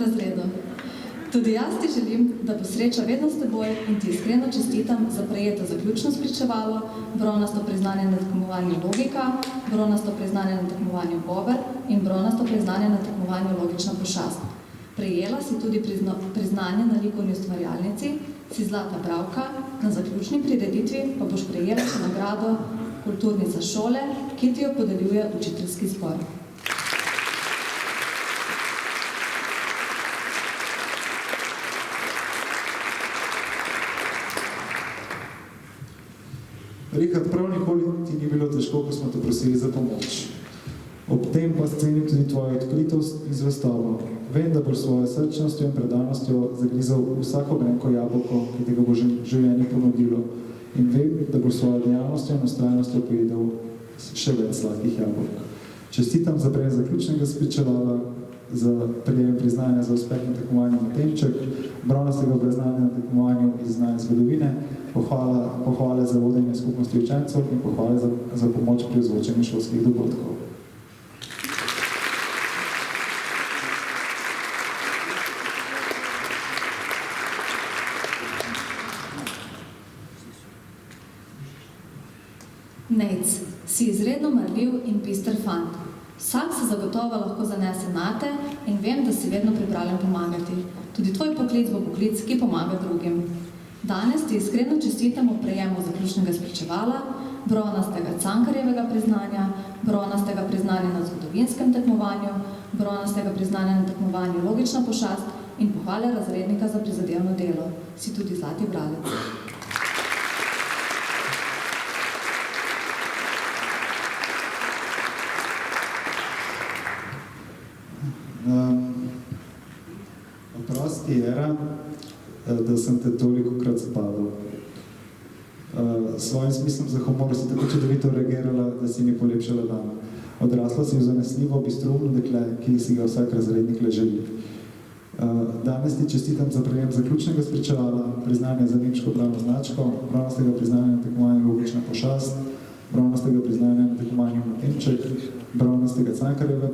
razredu. Tudi jaz ti želim, da bo sreča vedno s teboj in ti iskreno čestitam za prejeto zaključno spričevalo, bronasto priznanje na tekmovanju Logika, bronasto priznanje na tekmovanju Gober in bronasto priznanje na tekmovanju Logična pošast. Prejela si tudi priznanje na likovni ustvarjalnici, si zlata bralka, na zaključni prireditvi pa boš prejela še nagrado kulturnica šole, ki ti jo podeljuje učiteljski zbor. Richard, prav nikoli ti ni bilo težko, ko smo te prosili za pomoč. Ob tem pa cenim tudi tvojo odkritost in zvestobo. Vem, da boš svojo srčnostjo in predanostjo zagrizal vsako grenko jabolko, ki te ga bo življenje ponudilo. In vem, da boš svojo dejavnostjo in ustrajnostjo pojedel še več sladkih jabolk. Čestitam za prejem zaključnega spričevala, za prejem priznanja za uspeh na tekmovanju Matenček, bronastega priznanja na tekmovanju iz znanja zgodovine, pohvale za vodenje skupnosti učencev in pohvale za pomoč pri ozvočenju šolskih dogodkov. Nejc, si izredno marljiv in pister fant. Vsak se zagotovo lahko zanese nate in vem, da si vedno pripravljen pomagati. Tudi tvoj poklic bo poklic, ki pomaga drugim. Danes ti iskreno čestitamo prejemu zaključnega spričevala, bronastega Cankarjevega priznanja, bronastega priznanja na zgodovinskem tekmovanju, bronastega priznanja na tekmovanju Logična pošast in pohvale razrednika za prizadevno delo. Si tudi zlati bralec. Oprosti, Era, da sem te tolikokrat zapadal. S svojim smislom za humor si tako čudovito reagirala, da si mi polepšala dan. Odrasla si v zanesljivo, bistroumno dekle, ki si ga vsak razrednik le želi. Danes ti čestitam za prejem zaključnega spričevala, priznanje za nemško pravno značko, bronastega priznanja na tekmovanju Logična pošast, bronastega priznanja na tekmovanju Matenček, bronastega Cankarjevega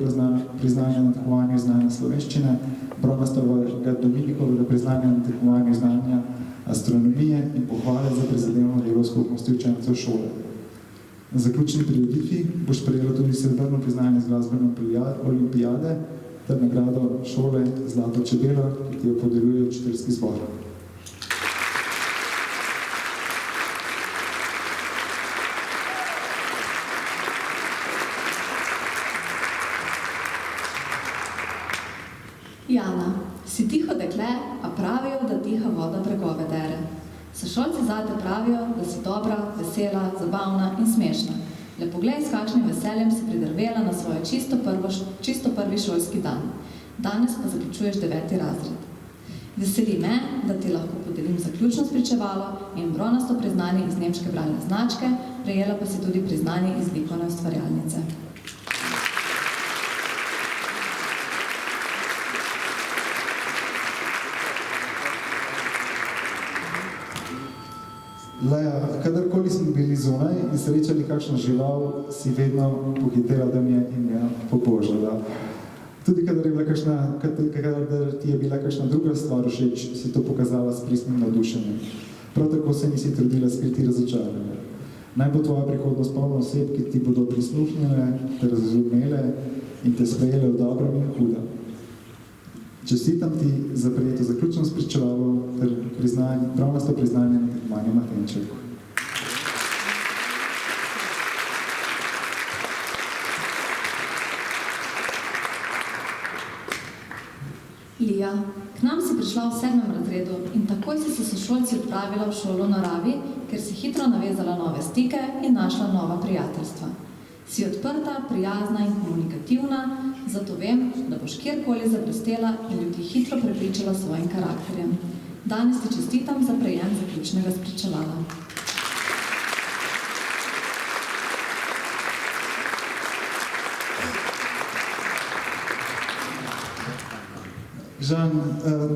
priznanja na tekmovanju znanja slovenščine, bronastega Dominikovega priznanja na tekmovanju znanja astronomije in pohvale za prizadevno delo skupnosti učencev šole. Na zaključni prireditvi boš prejela tudi srebrno priznanje z glasbene olimpijade ter nagrado šole Zlato čebela, ki ti jo podeljuje učiteljski zbor. Jana, si tiho dekle, a pravijo, da tiha voda bregove dere. Sošolci zate pravijo, da si dobra, vesela, zabavna in smešna. Le poglej, s kakšnim veseljem si pridrvela na svoj čisto prvi šolski dan. Danes pa zaključuješ 9. razred. Veseli me, da ti lahko podelim zaključno spričevalo in bronasto priznanje iz nemške bralne značke, prejela pa si tudi priznanje iz likovne ustvarjalnice. Leja, kadarkoli smo bili zunaj in srečali kakšno žival, si vedno pohitela do nje in jo pobožala. Tudi kadar ti je bila kakšna druga stvar všeč, si to pokazala s pristnim navdušenjem. Prav tako se nisi trudila skriti razočaranja. Naj bo tvoja prihodnost polna oseb, ki ti bodo prisluhnile, te razumele in te sprejele v dobrem in hudem. Čestitam ti za prejeto zaključno spričevalo ter pravnasto priznanje na tekmovanju Matenček. Lija, k nam si prišla v 7. razredu in takoj si se sošolci odpravila v šolo v naravi, ker si hitro navezala nove stike in našla nova prijateljstva. Si odprta, prijazna in komunikativna, zato vem, da boš kjerkoli zablestela in ljudi hitro prepričala svojim karakterjem. Danes ti čestitam za prejem zaključnega spričevala. Žan,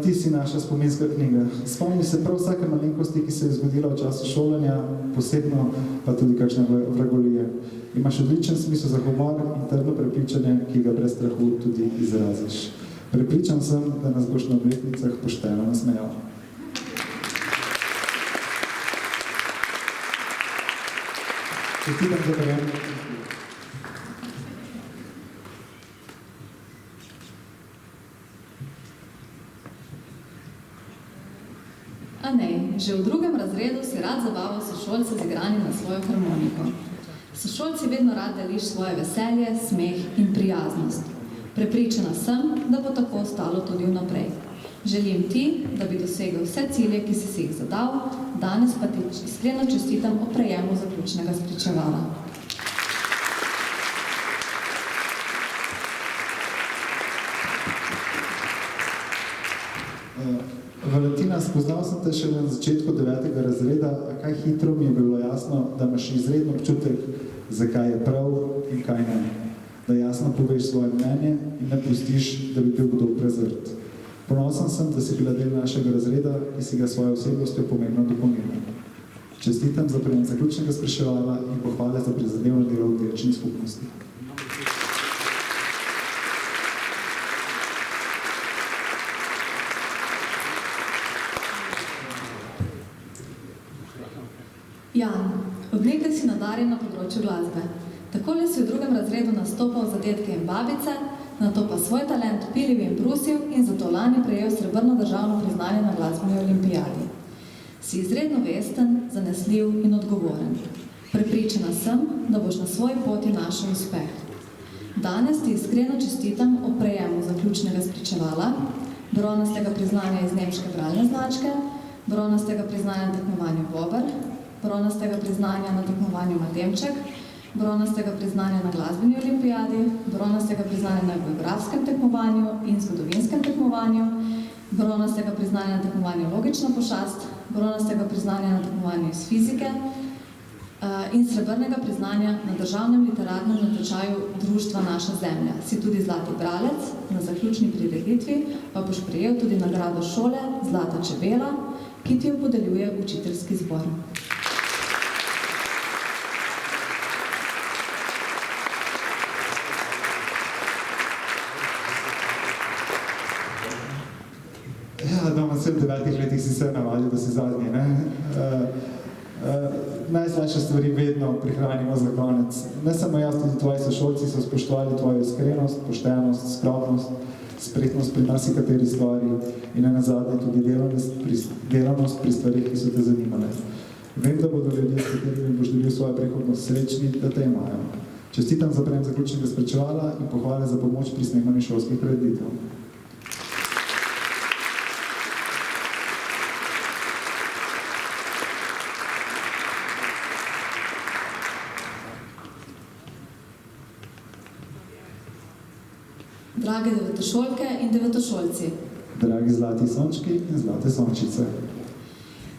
ti si naša spominska knjiga. Spomni se prav vsake malenkosti, ki se je zgodila v času šolanja, posebno pa tudi kakšne vragolije. Imaš odličen smisel za humor in trdno prepričanje, ki ga brez strahu tudi izraziš. Prepričan sem, da nas boš na obletnicah pošteno nasmejal. Čestitam za prijem. Anej, že v drugem razredu si rad zabaval sošolce z igranjem na svojo harmoniko. Sošolci vedno rad deliš svoje veselje, smeh in prijaznost. Prepričana sem, da bo tako ostalo tudi vnaprej. Želim ti, da bi dosegel vse cilje, ki si jih zadal, danes pa ti iskreno čestitam o prejemu zaključnega spričevala. Valentina, spoznal sem te še na začetku 9. razreda, a kaj hitro mi je bilo jasno, da imaš izredno občutek, zakaj je prav in kaj ne. Da jasno poveš svoje mnenje in ne pustiš, da bi bil kdo prezrt. Ponosen sem, da si bila del našega razreda, ki si ga svojo osebnostjo pomembno dopolnila. Čestitam za prejem zaključnega spraševala in pohvale za prizadevno delo v dirčni skupnosti. Jan, od nekaj si nadarjen na področju glasbe. Takole si v drugem razredu nastopal za dedke in babice, nato pa svoj talent pilil in brusil in zato lani prejel srebrno državno priznanje na glasbeni olimpijadi. Si izredno vesten, zanesljiv in odgovoren. Prepričana sem, da boš na svoji poti našel uspeh. Danes ti iskreno čestitam o prejemu zaključnega spričevala, bronastega priznanja iz nemške bralne značke, bronastega priznanja na tekmovanju Bober, bronastega priznanja na tekmovanju Mademček, bronastega priznanja na glasbeni olimpijadi, bronastega priznanja na geografskem tekmovanju in zgodovinskem tekmovanju, bronastega priznanja na tekmovanju Logična pošast, bronastega priznanja na tekmovanju iz fizike in srebrnega priznanja na državnem literarnem natečaju Društva Naša zemlja. Si tudi zlati bralec, na zaključni prireditvi pa boš prejel tudi nagrado šole Zlata čebela, ki ti jo podeljuje učiteljski zbor. Ja, doma vsem 9 letih si se navadil, da si zadnji, ne? Najslajše stvari vedno prihranimo za konec. Ne samo jaz, tudi tvoji sošolci so spoštovali tvojo iskrenost, poštenost, skromnost, spretnost pri marsikateri stvari in nenazadnje tudi delavnost pri stvarih, ki so te zanimale. Vem, da bodo ljudje, s katerimi boš delil svojo prihodnost srečni, da te imajo. Čestitam za prejem zaključnega spričevala in pohvale za pomoč pri snemanju šolskih prireditev. Drage devetošolke in devetošolci. Dragi zlati sončki in zlate sončice.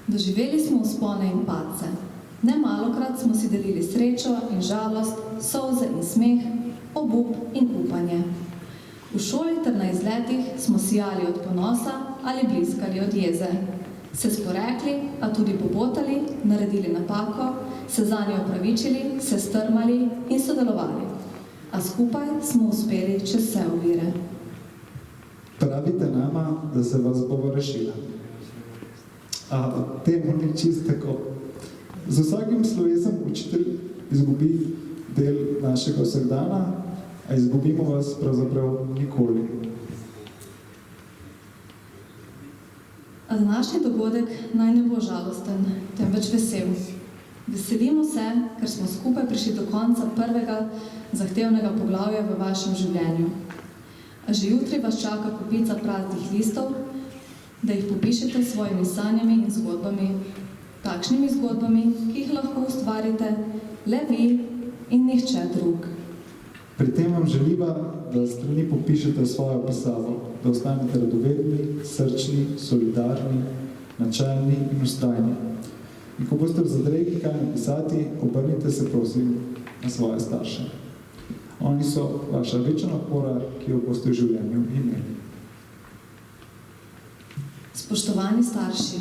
Doživeli smo vzpone in padce. Nemalokrat smo si delili srečo in žalost, solze in smeh, obup in upanje. V šoli ter na izletih smo sijali od ponosa ali bliskali od jeze. Se sporekli, a tudi pobotali, naredili napako, se zanjo opravičili, se strmali in sodelovali. A skupaj smo uspeli čez vse ovire. Pravite nama, da se vas bo rešila. A temu ni čisto tako. Z vsakim slovesom učitelj izgubi del našega vsakdana, a izgubimo vas pravzaprav nikoli. A današnji dogodek naj ne bo žalosten, temveč vesel. Veselimo se, ker smo skupaj prišli do konca prvega zahtevnega poglavja v vašem življenju. A že jutri vas čaka kopica praznih listov, da jih popišete s svojimi sanjami in zgodbami, takšnimi zgodbami, ki jih lahko ustvarite le vi in nihče drug. Pri tem vam želiva, da strani popišete svojo pisavo, da ostanete radovedni, srčni, solidarni, načelni in vztrajni. In ko boste v zadregi kaj napisati, obrnite se prosim na svoje starše. Oni so vaša večna opora, ki jo boste v življenju imeli. Spoštovani starši,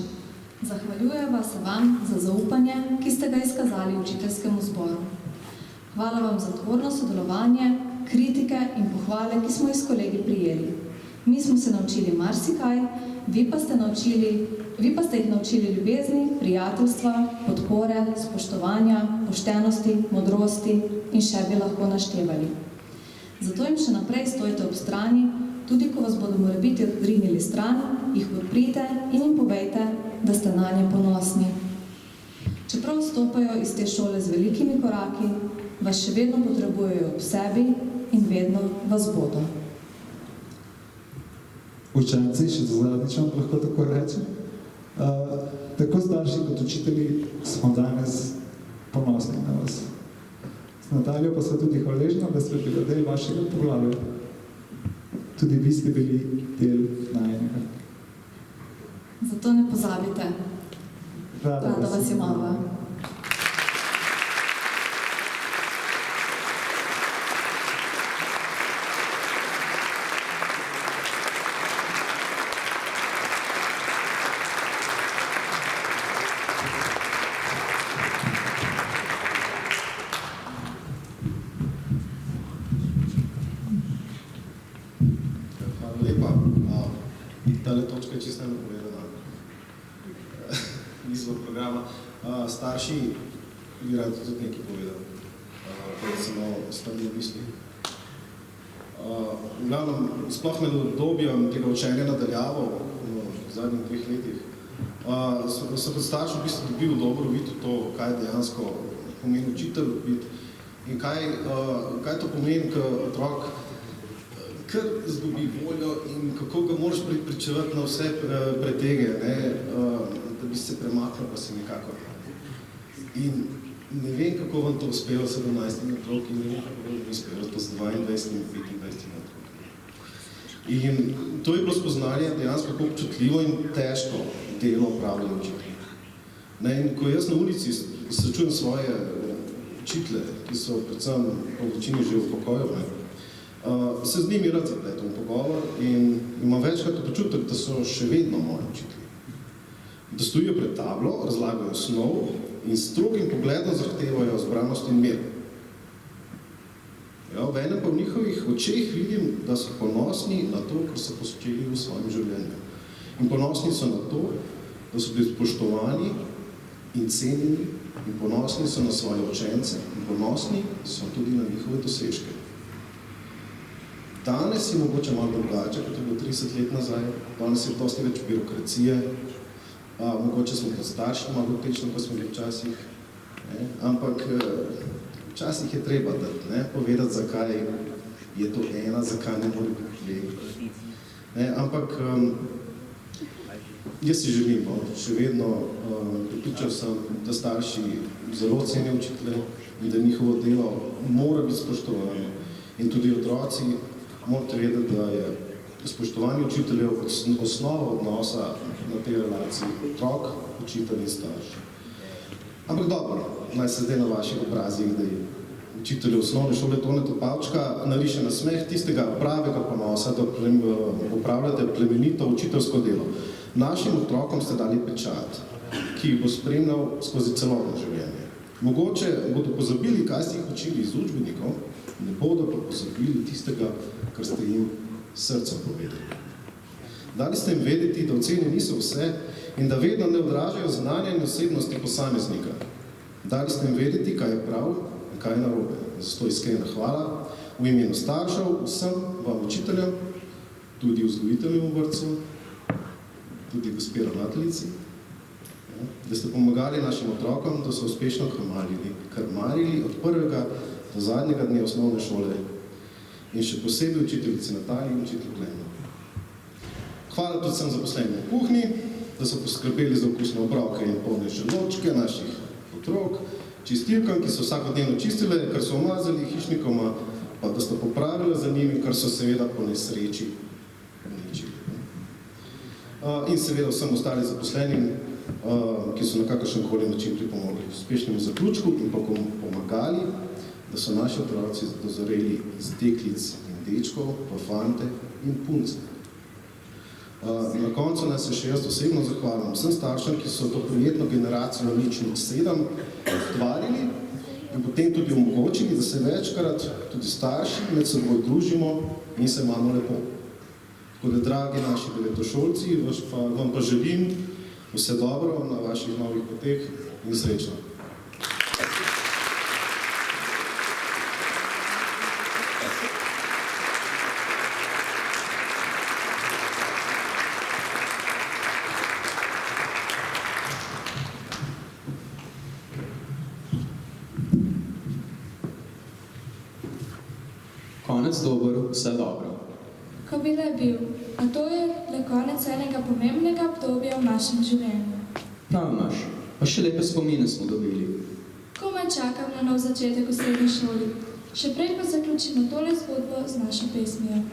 zahvaljujeva se vam za zaupanje, ki ste ga izkazali učiteljskemu zboru. Hvala vam za tvorno sodelovanje, kritike in pohvale, ki smo jih s kolegi prijeli. Mi smo se naučili marsikaj, vi pa ste jih naučili ljubezni, prijateljstva, podpore, spoštovanja, poštenosti, modrosti in še bi lahko naštevali. Zato jim še naprej stojite ob strani, tudi ko vas bodo morebiti odrinili stran, jih podprite in jim povejte, da ste nanje ponosni. Čeprav stopajo iz te šole z velikimi koraki, vas še vedno potrebujejo ob sebi in vedno vas bodo. Učenci, še zadnjič vam lahko tako rečem, tako starši kot učitelji smo danes ponosni na vas. S Nataljo pa so tudi hvaležna, da ste bili del vašega poglavja. Tudi vi ste bili del najnega. Zato ne pozabite. Rada vas imava. Tale točka je čisto napovedana izvor programa. Starši bi radi tudi nekaj povedali, da samo ostali misli. V glavnem, sploh med obdobjem tega učenja nadaljavo v zadnjih 2 letih, so kot starši v bistvu dobil dobro videti to, kaj dejansko pomeni učitelj biti in kaj to pomeni, ko otrok kar zgubi voljo in kako ga moraš pripričevati na vse pretege, da bi se premaknil, pa se nekako. In ne vem, kako vam to uspelo 17 otrok in ne vem, kako vam uspelo to s 22 in 25 otrok. In to je bilo spoznanje dejansko kako občutljivo in težko delo opravljajo učitelji. In ko jaz na ulici srečujem svoje učitelje, ki so predvsem po večini že v pokoju, se z njimi rad zapletom pogovor in imam večkrat občutek, da so še vedno moji učitelji. Da stojijo pred tablo, razlagajo snov in s strogim pogledom zahtevajo zbranost in mir. V enem pa v njihovih očeh vidim, da so ponosni na to, kar so počeli v svojem življenju. In ponosni so na to, da so bili spoštovani in cenjeni in ponosni so na svoje učence in ponosni so tudi na njihove dosežke. Danes je mogoče malo drugače, kot je bilo 30 let nazaj. Danes je dosti več birokracije. Mogoče smo kot starši malo tečno, kot smo bili včasih. Ampak včasih je treba povedati, zakaj je to ena, zakaj ne more biti dve. Ampak jaz si želim, še vedno pripričal sem, da starši zelo cenijo učitelje in da njihovo delo mora biti spoštovano. In tudi otroci morate vedeti, da je spoštovanje učiteljev osnova odnosa na tej relaciji otrok, učitelj in starš. Ampak dobro, naj se zdaj na vaših obrazih, da je učitelj osnovne šole Toneta Pavčka nariše na smeh tistega pravega ponosa, da opravljate plemenito učiteljsko delo. Našim otrokom ste dali pečat, ki jih bo spremljal skozi celotno življenje. Mogoče bodo pozabili, kaj ste jih učili iz učbenikov, ne bodo pa pozabili tistega, kar ste jim srcem povedali. Dali ste jim vedeti, da ocene niso vse in da vedno ne odražajo znanja in osebnosti posameznika. Dali ste jim vedeti, kaj je prav in kaj je narobe. Zato iskrena hvala v imenu staršev, vsem vam učiteljem, tudi vzgojiteljem v vrtcu, tudi gospe ravnateljici, da ste pomagali našim otrokom, da so uspešno krmarili od prvega do zadnjega dne osnovne šole in še posebej učiteljici Natalji in učitelj Klenu. Hvala tudi vsem zaposlenim v kuhinji, da so poskrbeli za okusne obroke in polne želodčke naših otrok, čistilkam, ki so vsakodnevno čistile, kar so umazali hišnikoma, pa da sta popravila za njimi, kar so seveda po nesreči uničili. In seveda vsem ostali zaposlenim, ki so na kakršenkoli način pripomogli k uspešnemu zaključku in pa pomagali, da so naši otroci dozoreli iz deklic in dečkov, pa fante in punce. Na koncu naj se še jaz osebno zahvalim vsem staršem, ki so to prijetno generacijo ničnih 7 ustvarili in potem tudi omogočili, da se večkrat tudi starši med seboj družimo in se imamo lepo. Tako da, dragi naši devetošolci, vam pa želim vse dobro na vaših novih poteh in srečno. Konec dober, vse dobro. Ko bi le bil, a to je le konec enega pomembnega obdobja v našem življenju. Prav imaš, pa še lepe spomine smo dobili. Komaj čakam na nov začetek v srednji šoli. Še prej pa zaključimo tole zgodbo z našo pesmijo.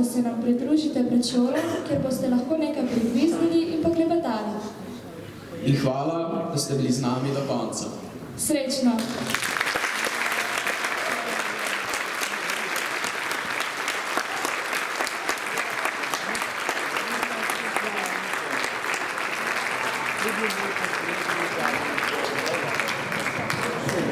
da se nam pridružite pred šolo, kjer boste lahko nekaj prigviznili in poklepetali. In hvala, da ste bili z nami do konca. Srečno! Thank you.